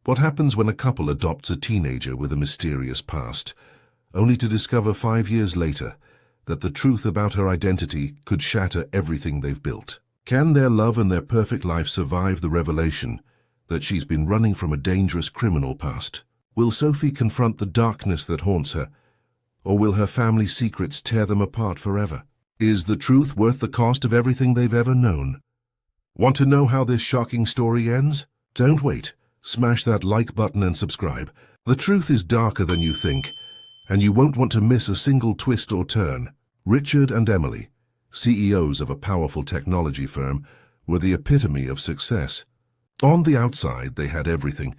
What happens when a couple adopts a teenager with a mysterious past, only to discover 5 years later that the truth about her identity could shatter everything they've built? Can their love and their perfect life survive the revelation that she's been running from a dangerous criminal past? Will Sophie confront the darkness that haunts her, or will her family secrets tear them apart forever? Is the truth worth the cost of everything they've ever known? Want to know how this shocking story ends? Don't wait. Smash that like button and subscribe. The truth is darker than you think, and you won't want to miss a single twist or turn. Richard and Emily, CEOs of a powerful technology firm, were the epitome of success. On the outside, they had everything: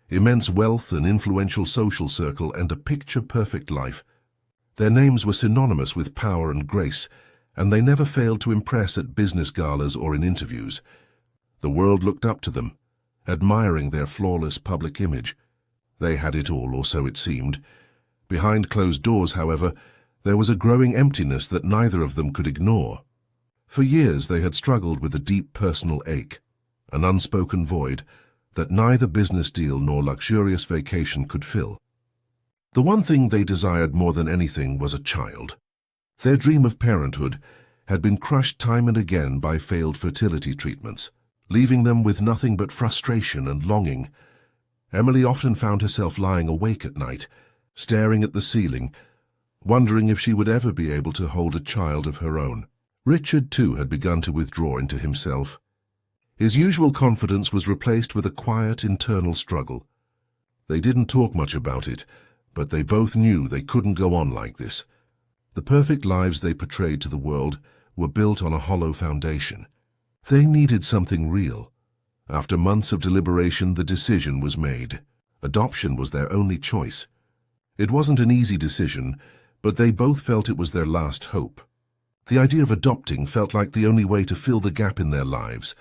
immense wealth, an influential social circle, and a picture-perfect life. Their names were synonymous with power and grace, and they never failed to impress at business galas or in interviews. The world looked up to them, admiring their flawless public image. They had it all, or so it seemed. Behind closed doors, however, there was a growing emptiness that neither of them could ignore. For years they had struggled with a deep personal ache, an unspoken void that neither business deal nor luxurious vacation could fill. The one thing they desired more than anything was a child. Their dream of parenthood had been crushed time and again by failed fertility treatments, leaving them with nothing but frustration and longing. Emily often found herself lying awake at night, staring at the ceiling, wondering if she would ever be able to hold a child of her own. Richard, too, had begun to withdraw into himself. His usual confidence was replaced with a quiet internal struggle. They didn't talk much about it, but they both knew they couldn't go on like this. The perfect lives they portrayed to the world were built on a hollow foundation. They needed something real. After months of deliberation, the decision was made. Adoption was their only choice. It wasn't an easy decision, but they both felt it was their last hope. The idea of adopting felt like the only way to fill the gap in their lives,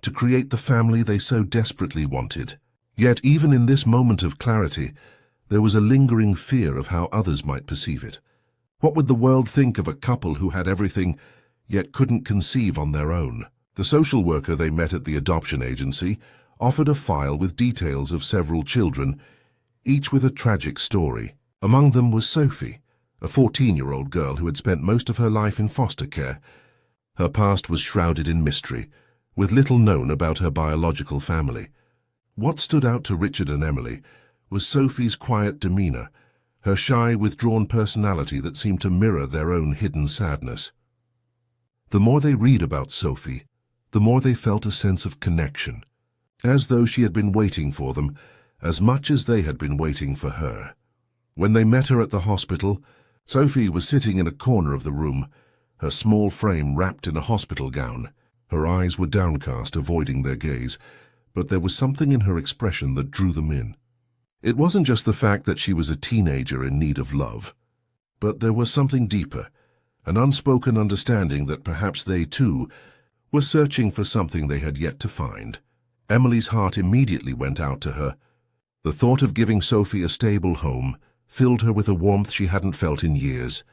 to create the family they so desperately wanted. Yet even in this moment of clarity, there was a lingering fear of how others might perceive it. What would the world think of a couple who had everything, yet couldn't conceive on their own? The social worker they met at the adoption agency offered a file with details of several children, each with a tragic story. Among them was Sophie, a 14-year-old girl who had spent most of her life in foster care. Her past was shrouded in mystery, with little known about her biological family. What stood out to Richard and Emily was Sophie's quiet demeanor, her shy, withdrawn personality that seemed to mirror their own hidden sadness. The more they read about Sophie, the more they felt a sense of connection, as though she had been waiting for them as much as they had been waiting for her. When they met her at the hospital, Sophie was sitting in a corner of the room, her small frame wrapped in a hospital gown. Her eyes were downcast, avoiding their gaze, but there was something in her expression that drew them in. It wasn't just the fact that she was a teenager in need of love, but there was something deeper, an unspoken understanding that perhaps they, too, were searching for something they had yet to find. Emily's heart immediately went out to her. The thought of giving Sophie a stable home filled her with a warmth she hadn't felt in years.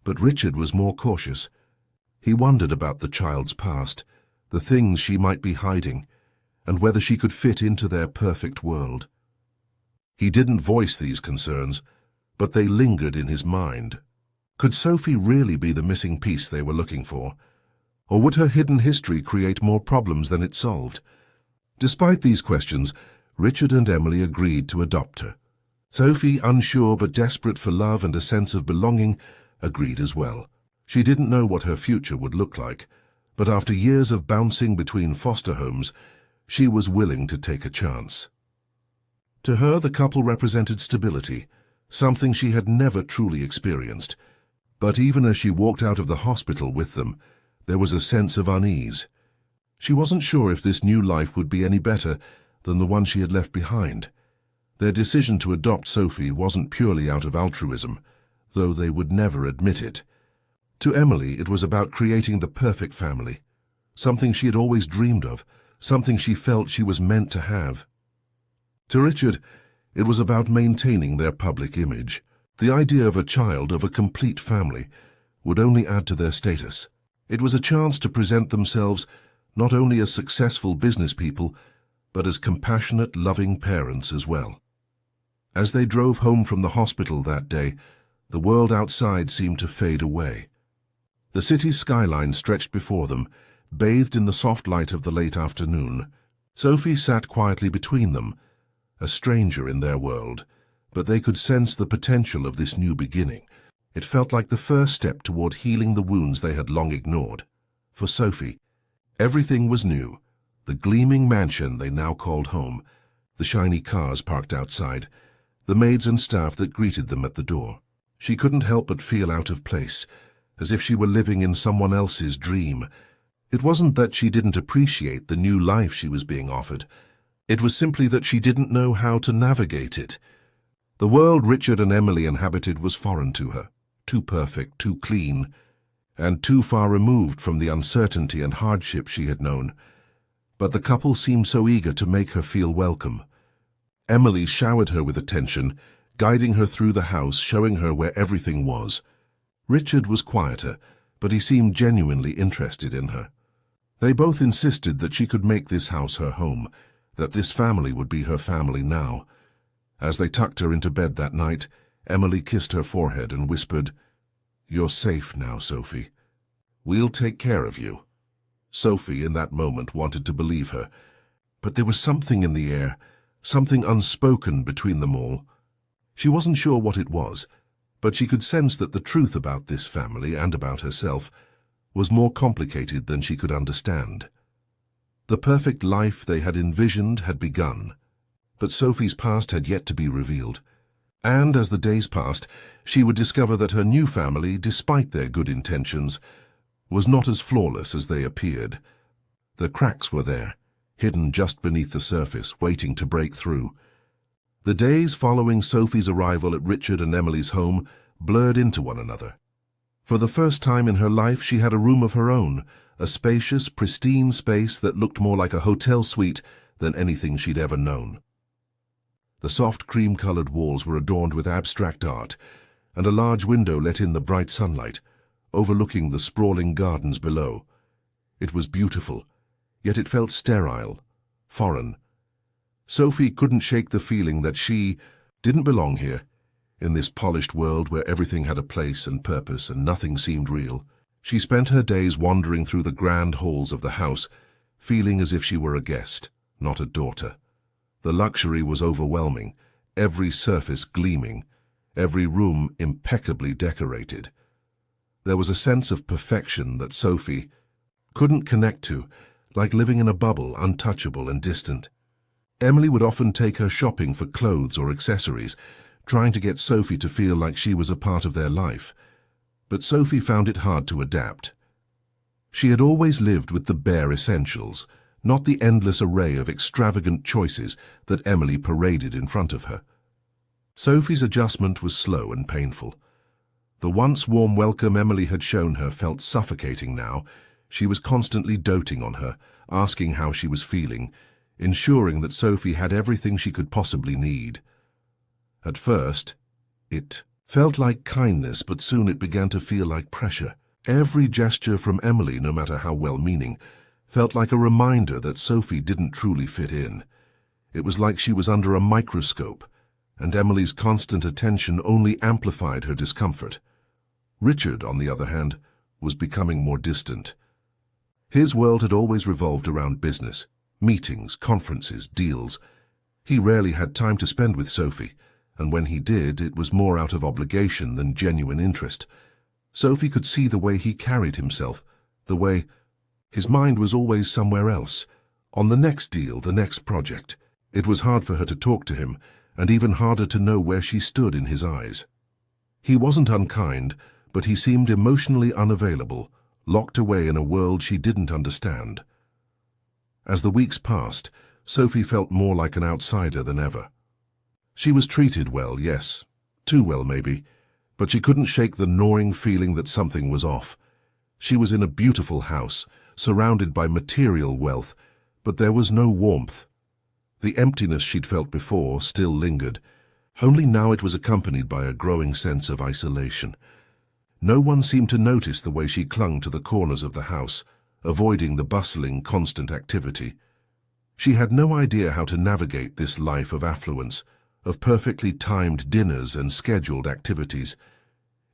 But Richard was more cautious. He wondered about the child's past, the things she might be hiding, and whether she could fit into their perfect world. He didn't voice these concerns, but they lingered in his mind. Could Sophie really be the missing piece they were looking for? Or would her hidden history create more problems than it solved? Despite these questions, Richard and Emily agreed to adopt her. Sophie, unsure but desperate for love and a sense of belonging, agreed as well. She didn't know what her future would look like, but after years of bouncing between foster homes, she was willing to take a chance. To her, the couple represented stability, something she had never truly experienced. But even as she walked out of the hospital with them, there was a sense of unease. She wasn't sure if this new life would be any better than the one she had left behind. Their decision to adopt Sophie wasn't purely out of altruism, though they would never admit it. To Emily, it was about creating the perfect family, something she had always dreamed of, something she felt she was meant to have. To Richard, it was about maintaining their public image. The idea of a child, of a complete family, would only add to their status. It was a chance to present themselves not only as successful business people, but as compassionate, loving parents as well. As they drove home from the hospital that day, the world outside seemed to fade away. The city's skyline stretched before them, bathed in the soft light of the late afternoon. Sophie sat quietly between them, a stranger in their world, but they could sense the potential of this new beginning. It felt like the first step toward healing the wounds they had long ignored. For Sophie, everything was new. The gleaming mansion they now called home, the shiny cars parked outside, the maids and staff that greeted them at the door. She couldn't help but feel out of place, as if she were living in someone else's dream. It wasn't that she didn't appreciate the new life she was being offered. It was simply that she didn't know how to navigate it. The world Richard and Emily inhabited was foreign to her, too perfect, too clean, and too far removed from the uncertainty and hardship she had known. But the couple seemed so eager to make her feel welcome. Emily showered her with attention, guiding her through the house, showing her where everything was. Richard was quieter, but he seemed genuinely interested in her. They both insisted that she could make this house her home, that this family would be her family now. As they tucked her into bed that night, Emily kissed her forehead and whispered, "You're safe now, Sophie. We'll take care of you." Sophie, in that moment, wanted to believe her, but there was something in the air, something unspoken between them all. She wasn't sure what it was, but she could sense that the truth about this family and about herself was more complicated than she could understand. The perfect life they had envisioned had begun, but Sophie's past had yet to be revealed. And as the days passed, she would discover that her new family, despite their good intentions, was not as flawless as they appeared. The cracks were there, hidden just beneath the surface, waiting to break through. The days following Sophie's arrival at Richard and Emily's home blurred into one another. For the first time in her life, she had a room of her own, a spacious, pristine space that looked more like a hotel suite than anything she'd ever known. The soft cream-colored walls were adorned with abstract art, and a large window let in the bright sunlight, overlooking the sprawling gardens below. It was beautiful, yet it felt sterile, foreign. Sophie couldn't shake the feeling that she didn't belong here, in this polished world where everything had a place and purpose and nothing seemed real. She spent her days wandering through the grand halls of the house, feeling as if she were a guest, not a daughter. The luxury was overwhelming, every surface gleaming, every room impeccably decorated. There was a sense of perfection that Sophie couldn't connect to, like living in a bubble, untouchable and distant. Emily would often take her shopping for clothes or accessories, trying to get Sophie to feel like she was a part of their life. But Sophie found it hard to adapt. She had always lived with the bare essentials, not the endless array of extravagant choices that Emily paraded in front of her. Sophie's adjustment was slow and painful. The once warm welcome Emily had shown her felt suffocating now. She was constantly doting on her, asking how she was feeling, ensuring that Sophie had everything she could possibly need. At first, it felt like kindness, but soon it began to feel like pressure. Every gesture from Emily, no matter how well-meaning, felt like a reminder that Sophie didn't truly fit in. It was like she was under a microscope, and Emily's constant attention only amplified her discomfort. Richard, on the other hand, was becoming more distant. His world had always revolved around business, meetings, conferences, deals. He rarely had time to spend with Sophie, and when he did, it was more out of obligation than genuine interest. Sophie could see the way he carried himself, the way his mind was always somewhere else, on the next deal, the next project. It was hard for her to talk to him, and even harder to know where she stood in his eyes. He wasn't unkind, but he seemed emotionally unavailable, locked away in a world she didn't understand. As the weeks passed, Sophie felt more like an outsider than ever. She was treated well, yes, too well maybe, but she couldn't shake the gnawing feeling that something was off. She was in a beautiful house, surrounded by material wealth, but there was no warmth. The emptiness she'd felt before still lingered, only now it was accompanied by a growing sense of isolation. No one seemed to notice the way she clung to the corners of the house, avoiding the bustling, constant activity. She had no idea how to navigate this life of affluence, of perfectly timed dinners and scheduled activities.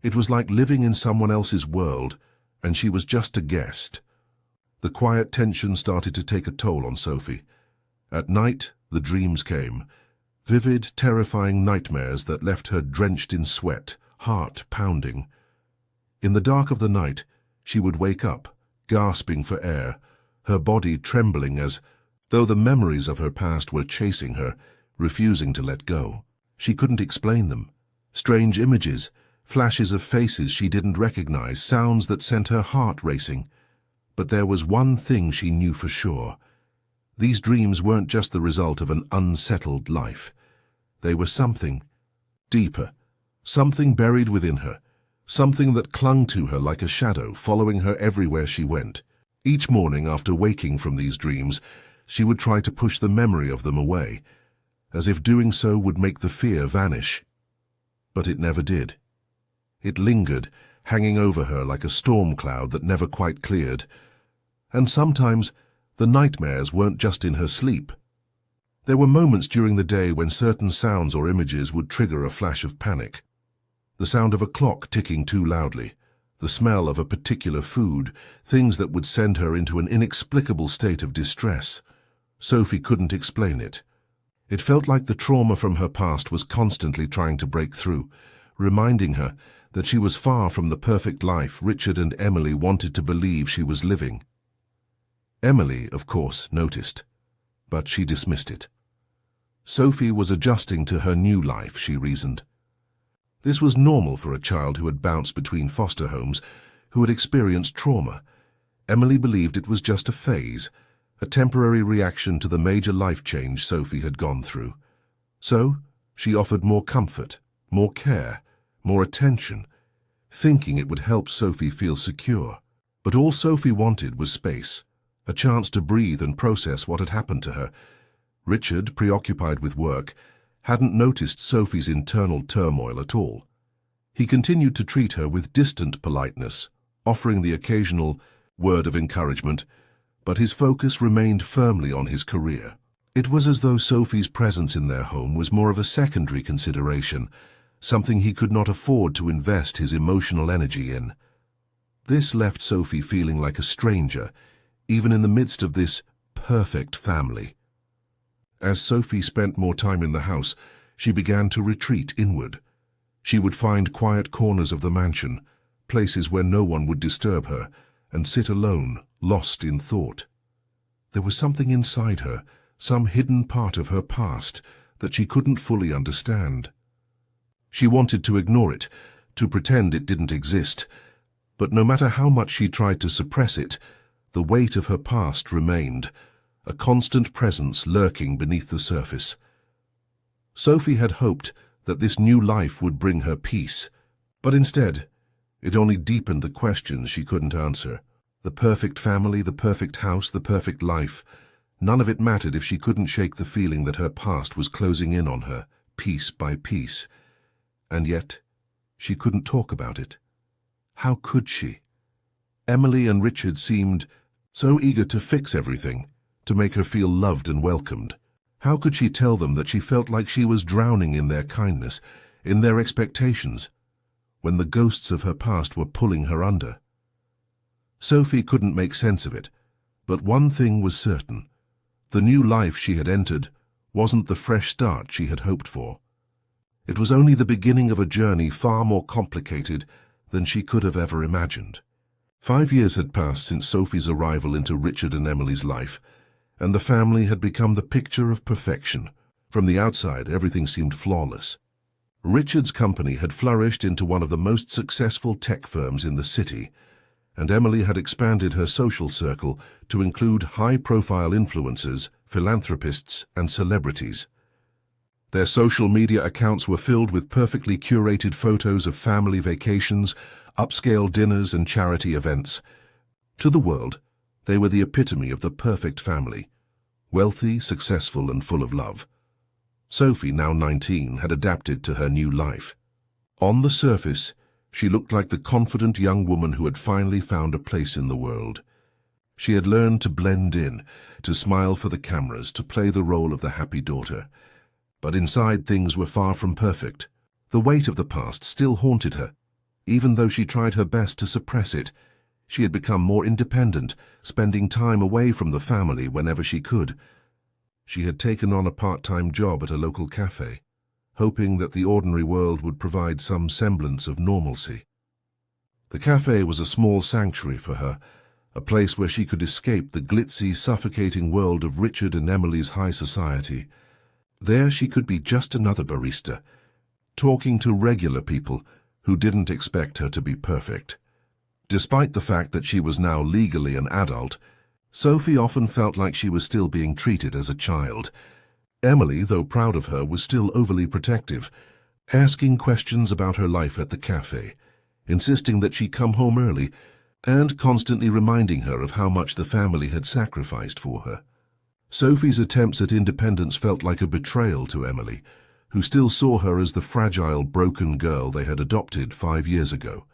It was like living in someone else's world, and she was just a guest. The quiet tension started to take a toll on Sophie. At night, the dreams came. Vivid, terrifying nightmares that left her drenched in sweat, heart pounding. In the dark of the night, she would wake up, gasping for air, her body trembling as though the memories of her past were chasing her, refusing to let go. She couldn't explain them. Strange images, flashes of faces she didn't recognize, sounds that sent her heart racing. But there was one thing she knew for sure. These dreams weren't just the result of an unsettled life. They were something deeper, something buried within her, something that clung to her like a shadow, following her everywhere she went. Each morning after waking from these dreams, she would try to push the memory of them away, as if doing so would make the fear vanish. But it never did. It lingered, hanging over her like a storm cloud that never quite cleared. And sometimes the nightmares weren't just in her sleep. There were moments during the day when certain sounds or images would trigger a flash of panic. The sound of a clock ticking too loudly, the smell of a particular food, things that would send her into an inexplicable state of distress. Sophie couldn't explain it. It felt like the trauma from her past was constantly trying to break through, reminding her that she was far from the perfect life Richard and Emily wanted to believe she was living. Emily, of course, noticed, but she dismissed it. Sophie was adjusting to her new life, she reasoned. This was normal for a child who had bounced between foster homes, who had experienced trauma. Emily believed it was just a phase, a temporary reaction to the major life change Sophie had gone through. So, she offered more comfort, more care, more attention, thinking it would help Sophie feel secure. But all Sophie wanted was space, a chance to breathe and process what had happened to her. Richard, preoccupied with work, hadn't noticed Sophie's internal turmoil at all. He continued to treat her with distant politeness, offering the occasional word of encouragement, but his focus remained firmly on his career. It was as though Sophie's presence in their home was more of a secondary consideration, something he could not afford to invest his emotional energy in. This left Sophie feeling like a stranger, even in the midst of this perfect family. As Sophie spent more time in the house, she began to retreat inward. She would find quiet corners of the mansion, places where no one would disturb her, and sit alone, lost in thought. There was something inside her, some hidden part of her past, that she couldn't fully understand. She wanted to ignore it, to pretend it didn't exist, but no matter how much she tried to suppress it, the weight of her past remained, a constant presence lurking beneath the surface. Sophie had hoped that this new life would bring her peace, but instead, it only deepened the questions she couldn't answer. The perfect family, the perfect house, the perfect life. None of it mattered if she couldn't shake the feeling that her past was closing in on her, piece by piece. And yet, she couldn't talk about it. How could she? Emily and Richard seemed so eager to fix everything, to make her feel loved and welcomed. How could she tell them that she felt like she was drowning in their kindness, in their expectations, when the ghosts of her past were pulling her under? Sophie couldn't make sense of it, but one thing was certain. The new life she had entered wasn't the fresh start she had hoped for. It was only the beginning of a journey far more complicated than she could have ever imagined. 5 years had passed since Sophie's arrival into Richard and Emily's life, and the family had become the picture of perfection. From the outside, everything seemed flawless. Richard's company had flourished into one of the most successful tech firms in the city, and Emily had expanded her social circle to include high-profile influencers, philanthropists, and celebrities. Their social media accounts were filled with perfectly curated photos of family vacations, upscale dinners, and charity events. To the world, they were the epitome of the perfect family, wealthy, successful, and full of love. Sophie, now 19, had adapted to her new life. On the surface, she looked like the confident young woman who had finally found a place in the world. She had learned to blend in, to smile for the cameras, to play the role of the happy daughter. But inside things were far from perfect. The weight of the past still haunted her. Even though she tried her best to suppress it, she had become more independent, spending time away from the family whenever she could. She had taken on a part-time job at a local cafe, hoping that the ordinary world would provide some semblance of normalcy. The cafe was a small sanctuary for her, a place where she could escape the glitzy, suffocating world of Richard and Emily's high society. There she could be just another barista, talking to regular people who didn't expect her to be perfect. Despite the fact that she was now legally an adult, Sophie often felt like she was still being treated as a child. Emily, though proud of her, was still overly protective, asking questions about her life at the cafe, insisting that she come home early, and constantly reminding her of how much the family had sacrificed for her. Sophie's attempts at independence felt like a betrayal to Emily, who still saw her as the fragile, broken girl they had adopted 5 years ago.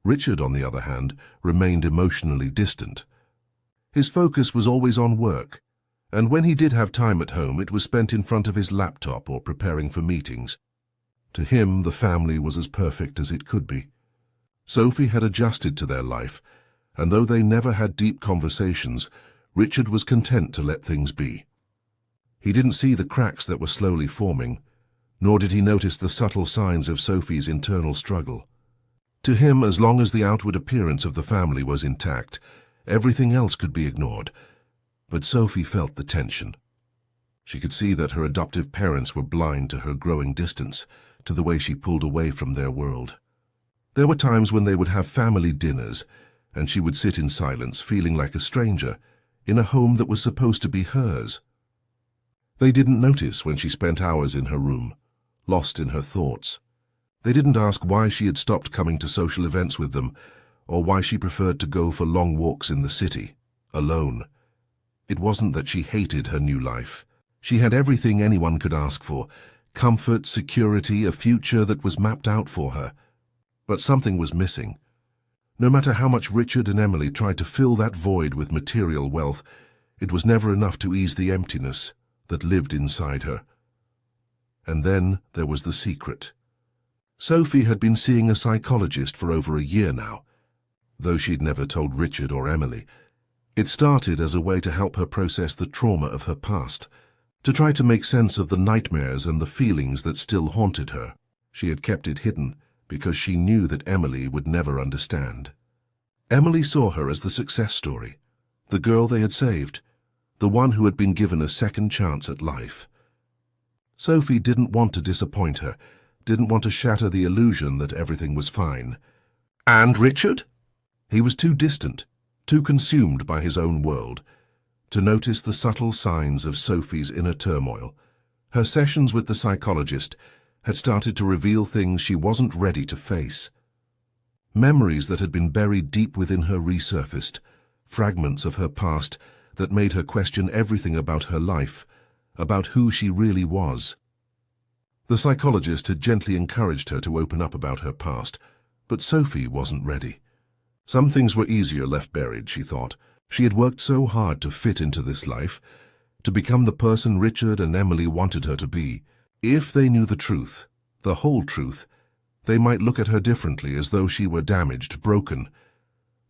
Richard, on the other hand, remained emotionally distant. His focus was always on work, and when he did have time at home, it was spent in front of his laptop or preparing for meetings. To him, the family was as perfect as it could be. Sophie had adjusted to their life, and though they never had deep conversations, Richard was content to let things be. He didn't see the cracks that were slowly forming, nor did he notice the subtle signs of Sophie's internal struggle. To him, as long as the outward appearance of the family was intact, everything else could be ignored. But Sophie felt the tension. She could see that her adoptive parents were blind to her growing distance, to the way she pulled away from their world. There were times when they would have family dinners, and she would sit in silence, feeling like a stranger, in a home that was supposed to be hers. They didn't notice when she spent hours in her room, lost in her thoughts. They didn't ask why she had stopped coming to social events with them, or why she preferred to go for long walks in the city, alone. It wasn't that she hated her new life. She had everything anyone could ask for: comfort, security, a future that was mapped out for her. But something was missing. No matter how much Richard and Emily tried to fill that void with material wealth, it was never enough to ease the emptiness that lived inside her. And then there was the secret. Sophie had been seeing a psychologist for over a year now, though she'd never told Richard or Emily. It started as a way to help her process the trauma of her past, to try to make sense of the nightmares and the feelings that still haunted her. She had kept it hidden because she knew that Emily would never understand. Emily saw her as the success story, the girl they had saved, the one who had been given a second chance at life. Sophie didn't want to disappoint her, didn't want to shatter the illusion that everything was fine. And Richard? He was too distant, too consumed by his own world, to notice the subtle signs of Sophie's inner turmoil. Her sessions with the psychologist had started to reveal things she wasn't ready to face. Memories that had been buried deep within her resurfaced, fragments of her past that made her question everything about her life, about who she really was. The psychologist had gently encouraged her to open up about her past, but Sophie wasn't ready. Some things were easier left buried, she thought. She had worked so hard to fit into this life, to become the person Richard and Emily wanted her to be. If they knew the truth, the whole truth, they might look at her differently, as though she were damaged, broken.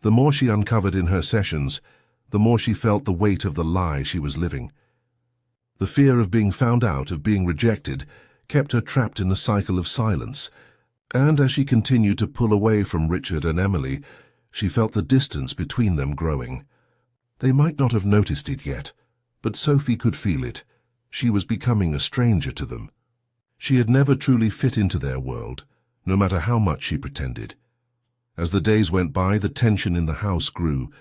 The more she uncovered in her sessions, the more she felt the weight of the lie she was living. The fear of being found out, of being rejected, kept her trapped in a cycle of silence, and as she continued to pull away from Richard and Emily, she felt the distance between them growing. They might not have noticed it yet, but Sophie could feel it. She was becoming a stranger to them. She had never truly fit into their world, no matter how much she pretended. As the days went by, the tension in the house grew.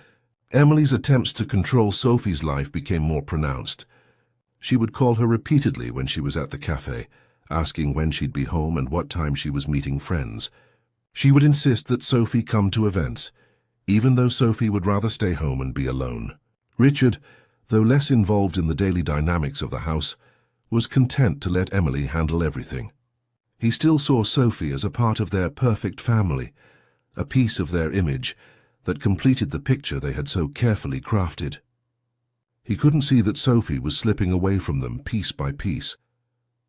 Emily's attempts to control Sophie's life became more pronounced. She would call her repeatedly when she was at the cafe, asking when she'd be home and what time she was meeting friends. She would insist that Sophie come to events, even though Sophie would rather stay home and be alone. Richard, though less involved in the daily dynamics of the house, was content to let Emily handle everything. He still saw Sophie as a part of their perfect family, a piece of their image, that completed the picture they had so carefully crafted. He couldn't see that Sophie was slipping away from them piece by piece.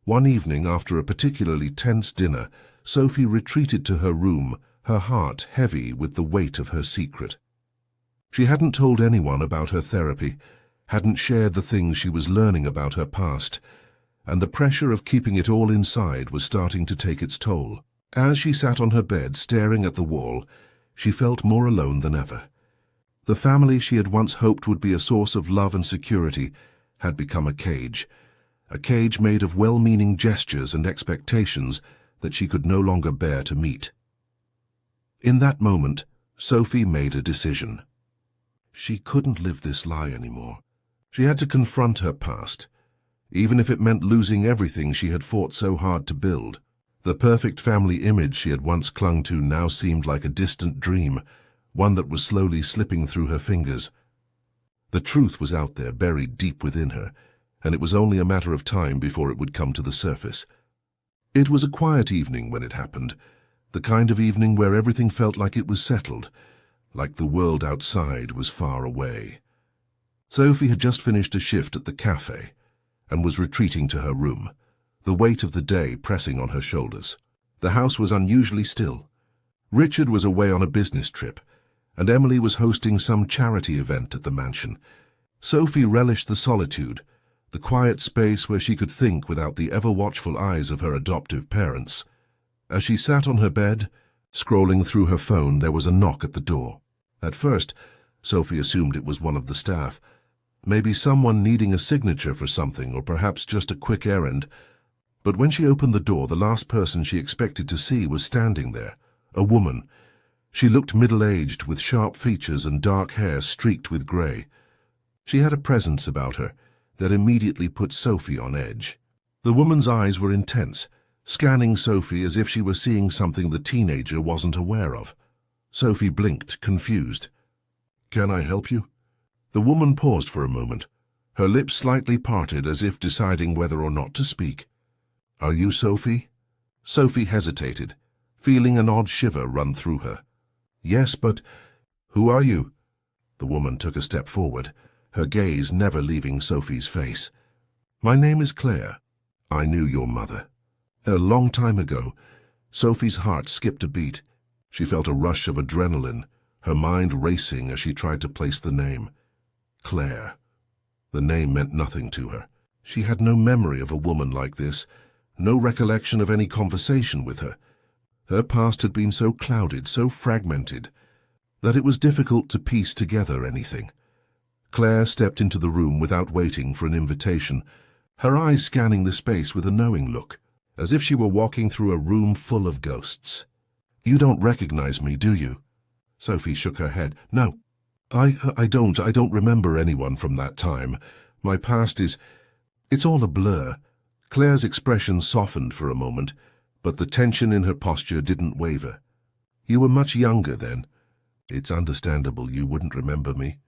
One evening, after a particularly tense dinner, Sophie retreated to her room, her heart heavy with the weight of her secret. She hadn't told anyone about her therapy, hadn't shared the things she was learning about her past, and the pressure of keeping it all inside was starting to take its toll. As she sat on her bed staring at the wall, she felt more alone than ever. The family she had once hoped would be a source of love and security had become a cage made of well-meaning gestures and expectations that she could no longer bear to meet. In that moment, Sophie made a decision. She couldn't live this lie anymore. She had to confront her past, even if it meant losing everything she had fought so hard to build. The perfect family image she had once clung to now seemed like a distant dream, one that was slowly slipping through her fingers. The truth was out there, buried deep within her, and it was only a matter of time before it would come to the surface. It was a quiet evening when it happened, the kind of evening where everything felt like it was settled, like the world outside was far away. Sophie had just finished a shift at the cafe and was retreating to her room, the weight of the day pressing on her shoulders. The house was unusually still. Richard was away on a business trip, and Emily was hosting some charity event at the mansion. Sophie relished the solitude, the quiet space where she could think without the ever-watchful eyes of her adoptive parents. As she sat on her bed, scrolling through her phone, there was a knock at the door. At first, Sophie assumed it was one of the staff, maybe someone needing a signature for something or perhaps just a quick errand. But when she opened the door, the last person she expected to see was standing there, a woman. She looked middle-aged, with sharp features and dark hair streaked with grey. She had a presence about her that immediately put Sophie on edge. The woman's eyes were intense, scanning Sophie as if she were seeing something the teenager wasn't aware of. Sophie blinked, confused. "Can I help you?" The woman paused for a moment, her lips slightly parted as if deciding whether or not to speak. "Are you Sophie?" Sophie hesitated, feeling an odd shiver run through her. "Yes, but who are you?" The woman took a step forward, her gaze never leaving Sophie's face. "My name is Claire. I knew your mother." A long time ago. Sophie's heart skipped a beat. She felt a rush of adrenaline, her mind racing as she tried to place the name. Claire. The name meant nothing to her. She had no memory of a woman like this, no recollection of any conversation with her. Her past had been so clouded, so fragmented, that it was difficult to piece together anything. Claire stepped into the room without waiting for an invitation, her eyes scanning the space with a knowing look, as if she were walking through a room full of ghosts. "You don't recognize me, do you?" Sophie shook her head. "No, I don't remember anyone from that time. My past it's all a blur." Claire's expression softened for a moment, but the tension in her posture didn't waver. "You were much younger then. It's understandable you wouldn't remember me.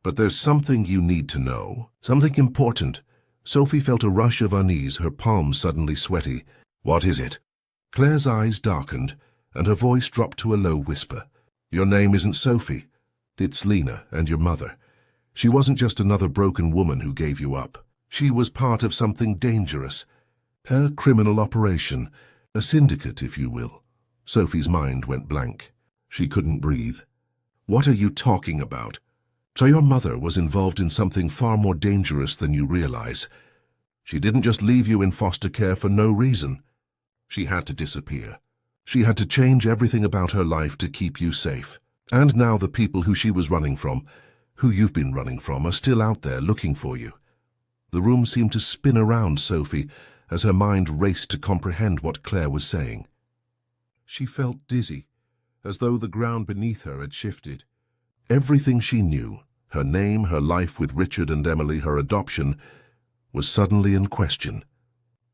But there's something you need to know, something important." Sophie felt a rush of unease, her palms suddenly sweaty. "What is it?" Claire's eyes darkened, and her voice dropped to a low whisper. "Your name isn't Sophie. It's Lena, and your mother. She wasn't just another broken woman who gave you up. She was part of something dangerous. A criminal operation, a syndicate, if you will." Sophie's mind went blank. She couldn't breathe. "What are you talking about?" "So your mother was involved in something far more dangerous than you realize. She didn't just leave you in foster care for no reason. She had to disappear. She had to change everything about her life to keep you safe. And now the people who she was running from, who you've been running from, are still out there looking for you." The room seemed to spin around Sophie as her mind raced to comprehend what Claire was saying. She felt dizzy, as though the ground beneath her had shifted. Everything she knew, her name, her life with Richard and Emily, her adoption, was suddenly in question.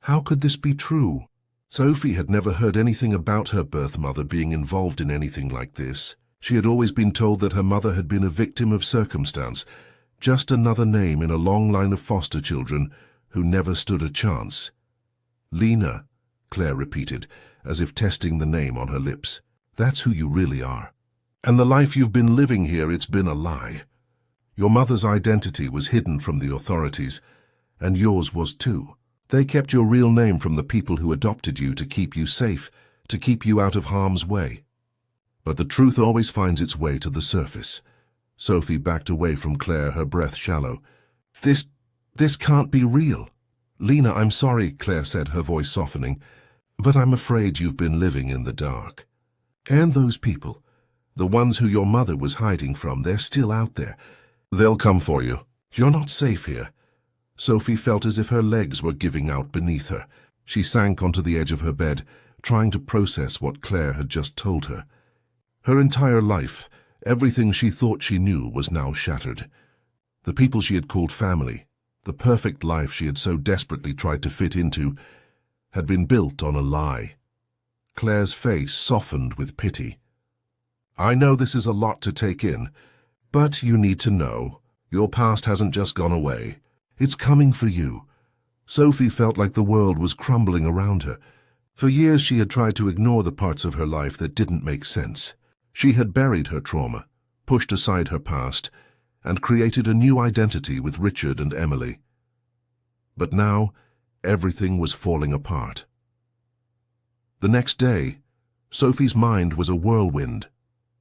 How could this be true? Sophie had never heard anything about her birth mother being involved in anything like this. She had always been told that her mother had been a victim of circumstance, just another name in a long line of foster children who never stood a chance. "Lena," Claire repeated, as if testing the name on her lips. "That's who you really are." And the life you've been living here, it's been a lie. Your mother's identity was hidden from the authorities, and yours was too. They kept your real name from the people who adopted you to keep you safe, to keep you out of harm's way. But the truth always finds its way to the surface. Sophie backed away from Claire, her breath shallow. This can't be real. Lena, I'm sorry, Claire said, her voice softening, but I'm afraid you've been living in the dark. And those people, the ones who your mother was hiding from, they're still out there. They'll come for you. You're not safe here. Sophie felt as if her legs were giving out beneath her. She sank onto the edge of her bed, trying to process what Claire had just told her. Her entire life, everything she thought she knew, was now shattered. The people she had called family, the perfect life she had so desperately tried to fit into, had been built on a lie. Claire's face softened with pity. I know this is a lot to take in, but you need to know, your past hasn't just gone away. It's coming for you. Sophie felt like the world was crumbling around her. For years she had tried to ignore the parts of her life that didn't make sense. She had buried her trauma, pushed aside her past, and created a new identity with Richard and Emily. But now, everything was falling apart. The next day, Sophie's mind was a whirlwind.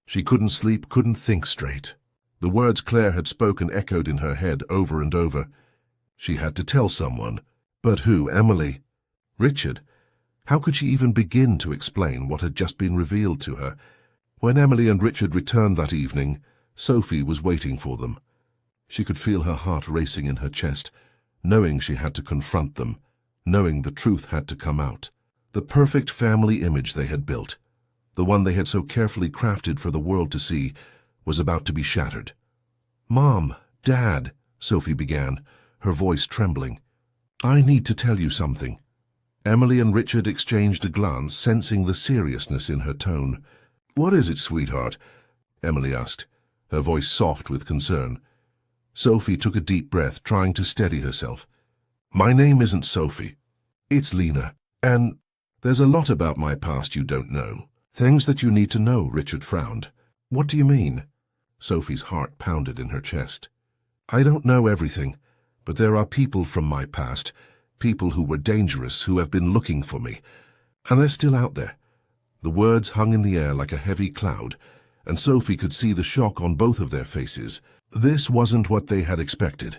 She couldn't sleep, couldn't think straight. The words Claire had spoken echoed in her head over and over. She had to tell someone. But who? Emily? Richard? How could she even begin to explain what had just been revealed to her? When Emily and Richard returned that evening, Sophie was waiting for them. She could feel her heart racing in her chest, knowing she had to confront them, knowing the truth had to come out. The perfect family image they had built, the one they had so carefully crafted for the world to see, was about to be shattered. Mom, Dad, Sophie began, her voice trembling. I need to tell you something. Emily and Richard exchanged a glance, sensing the seriousness in her tone. What is it, sweetheart? Emily asked, her voice soft with concern. Sophie took a deep breath, trying to steady herself. My name isn't Sophie. It's Lena. And there's a lot about my past you don't know. Things that you need to know, Richard frowned. What do you mean? Sophie's heart pounded in her chest. I don't know everything, but there are people from my past, people who were dangerous, who have been looking for me. And they're still out there. The words hung in the air like a heavy cloud, and Sophie could see the shock on both of their faces. This wasn't what they had expected.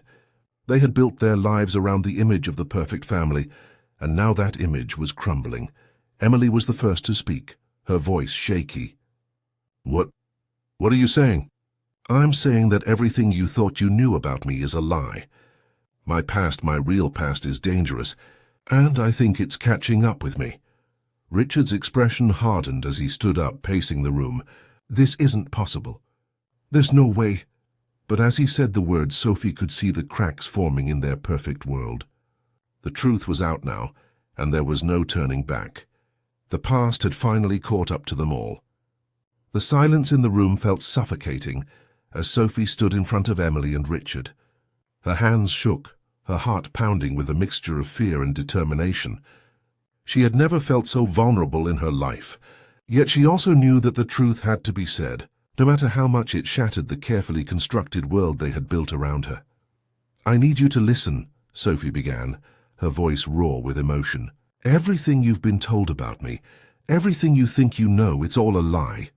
They had built their lives around the image of the perfect family, and now that image was crumbling. Emily was the first to speak, her voice shaky. What are you saying? I'm saying that everything you thought you knew about me is a lie. My past, my real past, is dangerous, and I think it's catching up with me. Richard's expression hardened as he stood up, pacing the room. This isn't possible. There's no way. But as he said the words, Sophie could see the cracks forming in their perfect world. The truth was out now, and there was no turning back. The past had finally caught up to them all. The silence in the room felt suffocating as Sophie stood in front of Emily and Richard. Her hands shook, her heart pounding with a mixture of fear and determination. She had never felt so vulnerable in her life, yet she also knew that the truth had to be said, no matter how much it shattered the carefully constructed world they had built around her. I need you to listen, Sophie began, her voice raw with emotion. Everything you've been told about me, everything you think you know, it's all a lie.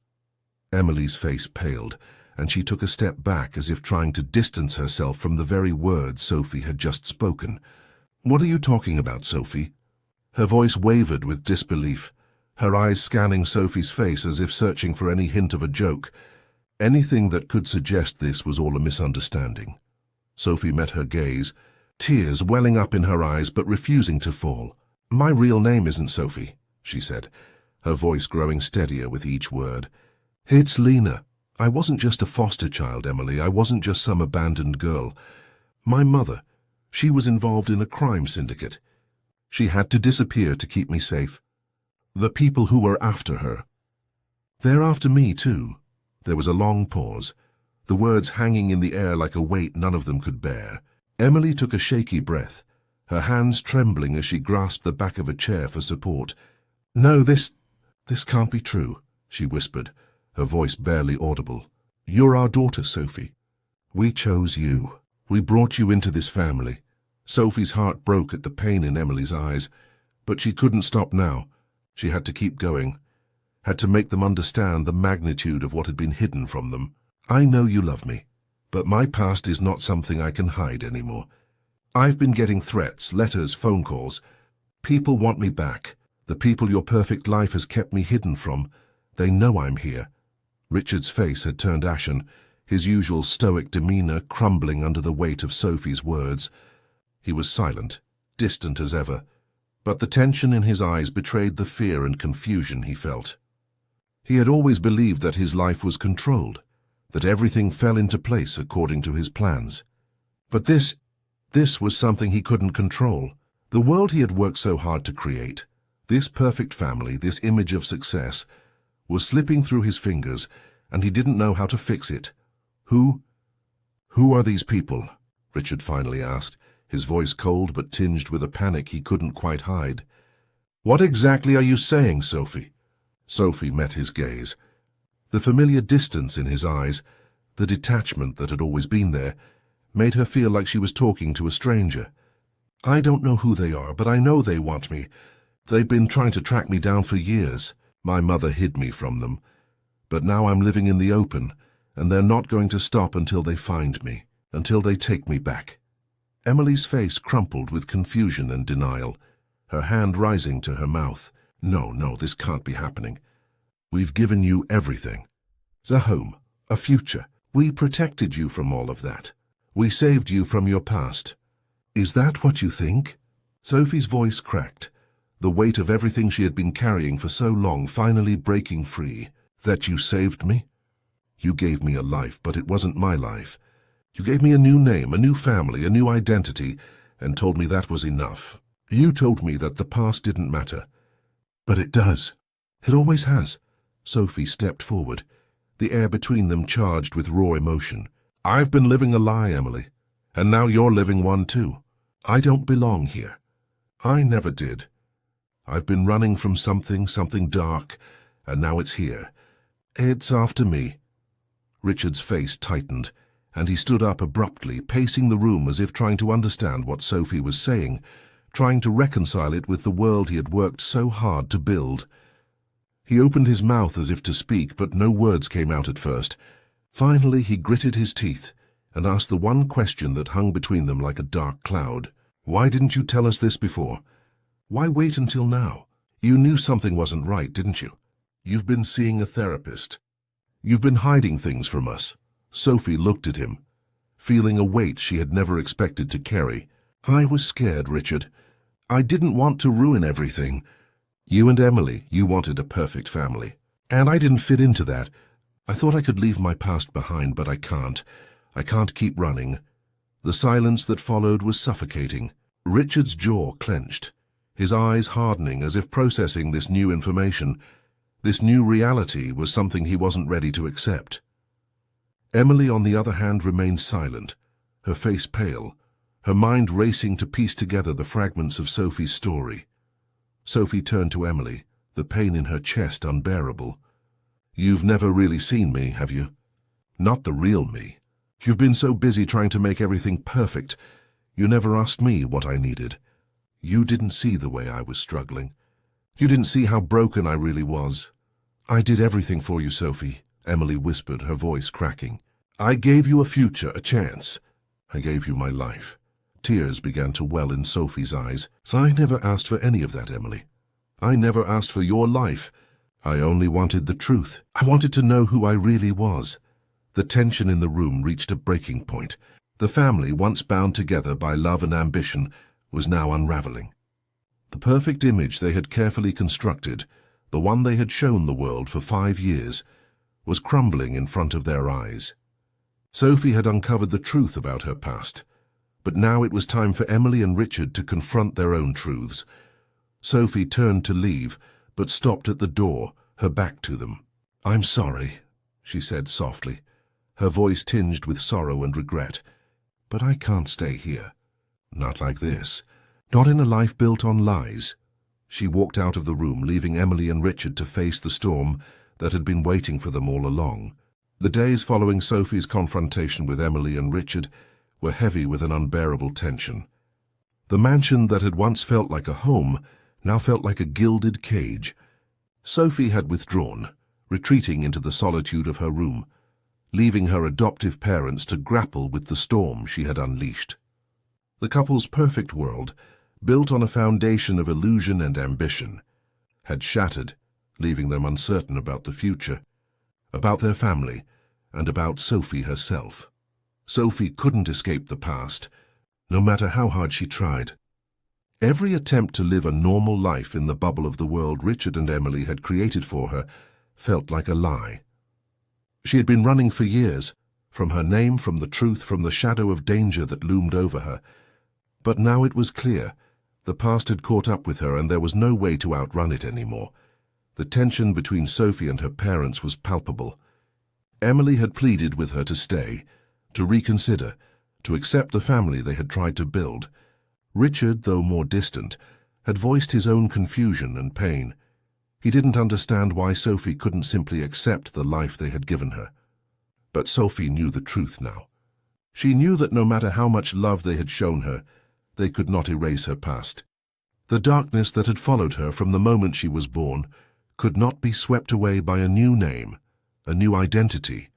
Emily's face paled, and she took a step back as if trying to distance herself from the very words Sophie had just spoken. What are you talking about, Sophie? Her voice wavered with disbelief, her eyes scanning Sophie's face as if searching for any hint of a joke. Anything that could suggest this was all a misunderstanding. Sophie met her gaze, tears welling up in her eyes but refusing to fall. My real name isn't Sophie, she said, her voice growing steadier with each word. It's Lena. I wasn't just a foster child, Emily. I wasn't just some abandoned girl. My mother, she was involved in a crime syndicate. She had to disappear to keep me safe. The people who were after her, they're after me too. There was a long pause, the words hanging in the air like a weight none of them could bear. Emily took a shaky breath, her hands trembling as she grasped the back of a chair for support. No, this can't be true, she whispered, her voice barely audible. "You're our daughter, Sophie. We chose you. We brought you into this family." Sophie's heart broke at the pain in Emily's eyes, but she couldn't stop now. She had to keep going, had to make them understand the magnitude of what had been hidden from them. "I know you love me, but my past is not something I can hide anymore. I've been getting threats, letters, phone calls. People want me back. The people your perfect life has kept me hidden from. They know I'm here." Richard's face had turned ashen, his usual stoic demeanor crumbling under the weight of Sophie's words. He was silent, distant as ever, but the tension in his eyes betrayed the fear and confusion he felt. He had always believed that his life was controlled, that everything fell into place according to his plans. But this was something he couldn't control. The world he had worked so hard to create, this perfect family, this image of success, was slipping through his fingers, and he didn't know how to fix it. Who are these people?" Richard finally asked, his voice cold but tinged with a panic he couldn't quite hide. "What exactly are you saying, Sophie?" Sophie met his gaze. The familiar distance in his eyes, the detachment that had always been there, made her feel like she was talking to a stranger. "I don't know who they are, but I know they want me. They've been trying to track me down for years. My mother hid me from them. But now I'm living in the open, and they're not going to stop until they find me, until they take me back." Emily's face crumpled with confusion and denial, her hand rising to her mouth. No, this can't be happening. We've given you everything. A home, a future. We protected you from all of that. We saved you from your past. Is that what you think?" Sophie's voice cracked, the weight of everything she had been carrying for so long finally breaking free. "That you saved me? You gave me a life, but it wasn't my life. You gave me a new name, a new family, a new identity, and told me that was enough. You told me that the past didn't matter. But it does. It always has." Sophie stepped forward, the air between them charged with raw emotion. "I've been living a lie, Emily, and now you're living one too. I don't belong here. I never did. I've been running from something dark, and now it's here. It's after me." Richard's face tightened, and he stood up abruptly, pacing the room as if trying to understand what Sophie was saying, trying to reconcile it with the world he had worked so hard to build. He opened his mouth as if to speak, but no words came out at first. Finally, he gritted his teeth and asked the one question that hung between them like a dark cloud. "Why didn't you tell us this before? Why wait until now? You knew something wasn't right, didn't you? You've been seeing a therapist. You've been hiding things from us." Sophie looked at him, feeling a weight she had never expected to carry. "I was scared, Richard. I didn't want to ruin everything. You and Emily, you wanted a perfect family. And I didn't fit into that. I thought I could leave my past behind, but I can't. I can't keep running." The silence that followed was suffocating. Richard's jaw clenched, his eyes hardening as if processing this new information. This new reality was something he wasn't ready to accept. Emily, on the other hand, remained silent, her face pale, her mind racing to piece together the fragments of Sophie's story. Sophie turned to Emily, the pain in her chest unbearable. "You've never really seen me, have you? Not the real me. You've been so busy trying to make everything perfect. You never asked me what I needed. You didn't see the way I was struggling. You didn't see how broken I really was. I did everything for you, Sophie," Emily whispered, her voice cracking. "I gave you a future, a chance. I gave you my life." Tears began to well in Sophie's eyes. "I never asked for any of that, Emily. I never asked for your life. I only wanted the truth. I wanted to know who I really was." The tension in the room reached a breaking point. The family, once bound together by love and ambition, was now unraveling. The perfect image they had carefully constructed, the one they had shown the world for 5 years, was crumbling in front of their eyes. Sophie had uncovered the truth about her past, but now it was time for Emily and Richard to confront their own truths. Sophie turned to leave, but stopped at the door, her back to them. "I'm sorry," she said softly, her voice tinged with sorrow and regret. "But I can't stay here. Not like this. Not in a life built on lies." She walked out of the room, leaving Emily and Richard to face the storm, that had been waiting for them all along. The days following Sophie's confrontation with Emily and Richard were heavy with an unbearable tension. The mansion that had once felt like a home now felt like a gilded cage. Sophie had withdrawn, retreating into the solitude of her room, leaving her adoptive parents to grapple with the storm she had unleashed. The couple's perfect world, built on a foundation of illusion and ambition, had shattered, leaving them uncertain about the future, about their family, and about Sophie herself. Sophie couldn't escape the past, no matter how hard she tried. Every attempt to live a normal life in the bubble of the world Richard and Emily had created for her felt like a lie. She had been running for years, from her name, from the truth, from the shadow of danger that loomed over her. But now it was clear. The past had caught up with her, and there was no way to outrun it anymore. The tension between Sophie and her parents was palpable. Emily had pleaded with her to stay, to reconsider, to accept the family they had tried to build. Richard, though more distant, had voiced his own confusion and pain. He didn't understand why Sophie couldn't simply accept the life they had given her. But Sophie knew the truth now. She knew that no matter how much love they had shown her, they could not erase her past. The darkness that had followed her from the moment she was born could not be swept away by a new name, a new identity,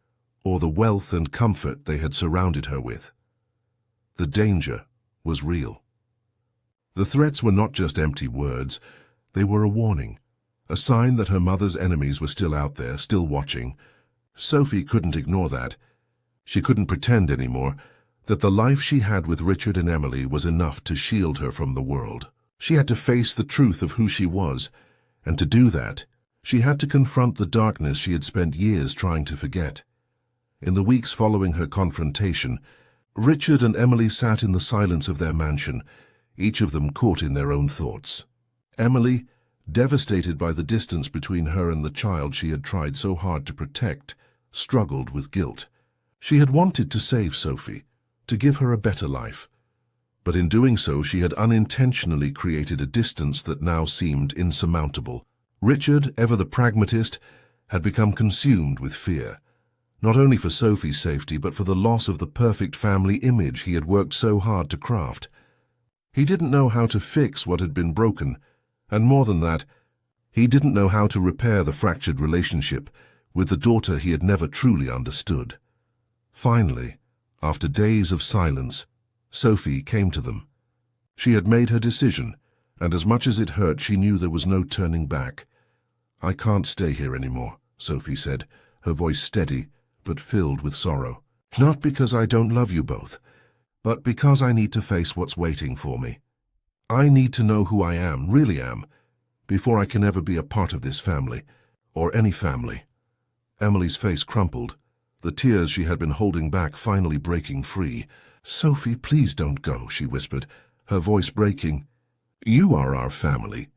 or the wealth and comfort they had surrounded her with. The danger was real. The threats were not just empty words, they were a warning, a sign that her mother's enemies were still out there, still watching. Sophie couldn't ignore that. She couldn't pretend anymore that the life she had with Richard and Emily was enough to shield her from the world. She had to face the truth of who she was, and to do that, she had to confront the darkness she had spent years trying to forget. In the weeks following her confrontation, Richard and Emily sat in the silence of their mansion, each of them caught in their own thoughts. Emily, devastated by the distance between her and the child she had tried so hard to protect, struggled with guilt. She had wanted to save Sophie, to give her a better life. But in doing so, she had unintentionally created a distance that now seemed insurmountable. Richard, ever the pragmatist, had become consumed with fear, not only for Sophie's safety, but for the loss of the perfect family image he had worked so hard to craft. He didn't know how to fix what had been broken, and more than that, he didn't know how to repair the fractured relationship with the daughter he had never truly understood. Finally, after days of silence, Sophie came to them. She had made her decision, and as much as it hurt, she knew there was no turning back. "I can't stay here anymore," Sophie said, her voice steady but filled with sorrow. "Not because I don't love you both, but because I need to face what's waiting for me. I need to know who I am, really am, before I can ever be a part of this family, or any family." Emily's face crumpled, the tears she had been holding back finally breaking free. "Sophie, please don't go," she whispered, her voice breaking. "You are our family.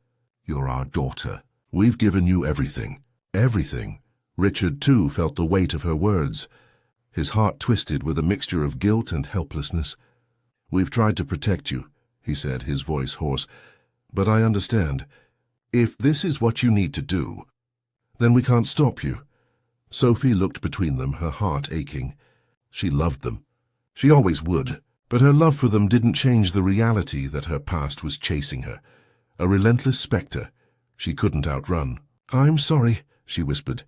You're our daughter. We've given you everything. Everything." Richard, too, felt the weight of her words. His heart twisted with a mixture of guilt and helplessness. "We've tried to protect you," he said, his voice hoarse. "But I understand. If this is what you need to do, then we can't stop you." Sophie looked between them, her heart aching. She loved them. She always would, but her love for them didn't change the reality that her past was chasing her, a relentless specter she couldn't outrun. "I'm sorry," she whispered,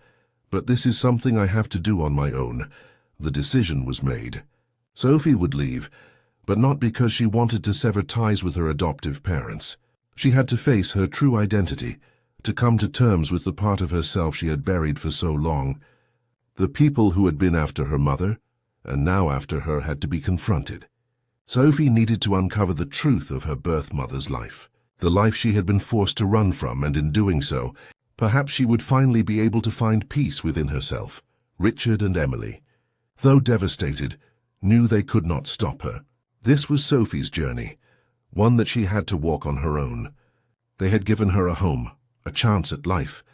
"but this is something I have to do on my own." The decision was made. Sophie would leave, but not because she wanted to sever ties with her adoptive parents. She had to face her true identity, to come to terms with the part of herself she had buried for so long. The people who had been after her mother, and now after her, had to be confronted. Sophie needed to uncover the truth of her birth mother's life, the life she had been forced to run from, and in doing so, perhaps she would finally be able to find peace within herself. Richard and Emily, though devastated, knew they could not stop her. This was Sophie's journey, one that she had to walk on her own. They had given her a home, a chance at life,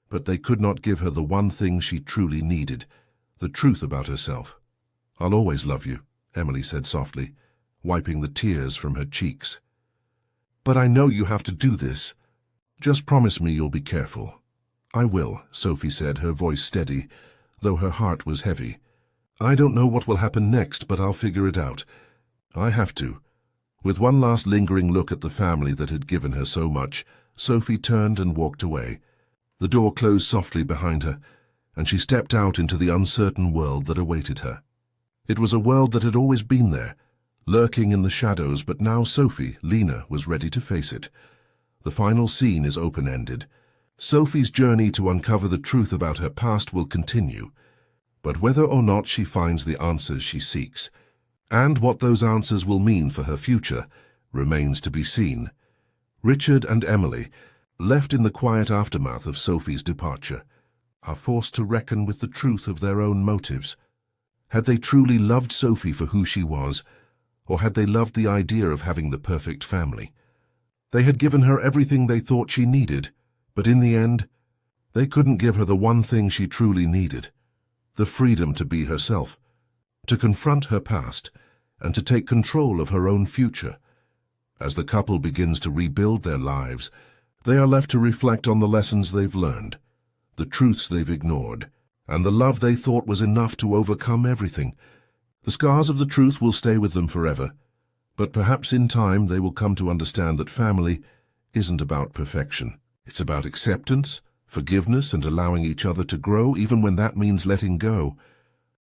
but they could not give her the one thing she truly needed, the truth about herself. "I'll always love you," Emily said softly, wiping the tears from her cheeks. "But I know you have to do this. Just promise me you'll be careful. "I will," Sophie said, her voice steady, though her heart was heavy. "I don't know what will happen next, but I'll figure it out. I have to." With one last lingering look at the family that had given her so much, Sophie turned and walked away. The door closed softly behind her, and she stepped out into the uncertain world that awaited her. It was a world that had always been there, lurking in the shadows, but now Sophie, Lena, was ready to face it. The final scene is open-ended. Sophie's journey to uncover the truth about her past will continue, but whether or not she finds the answers she seeks, and what those answers will mean for her future, remains to be seen. Richard and Emily, left in the quiet aftermath of Sophie's departure, are forced to reckon with the truth of their own motives. Had they truly loved Sophie for who she was, or had they loved the idea of having the perfect family? They had given her everything they thought she needed, but in the end, they couldn't give her the one thing she truly needed: the freedom to be herself, to confront her past, and to take control of her own future. As the couple begins to rebuild their lives, they are left to reflect on the lessons they've learned, the truths they've ignored, and the love they thought was enough to overcome everything. The scars of the truth will stay with them forever, but perhaps in time they will come to understand that family isn't about perfection. It's about acceptance, forgiveness, and allowing each other to grow, even when that means letting go.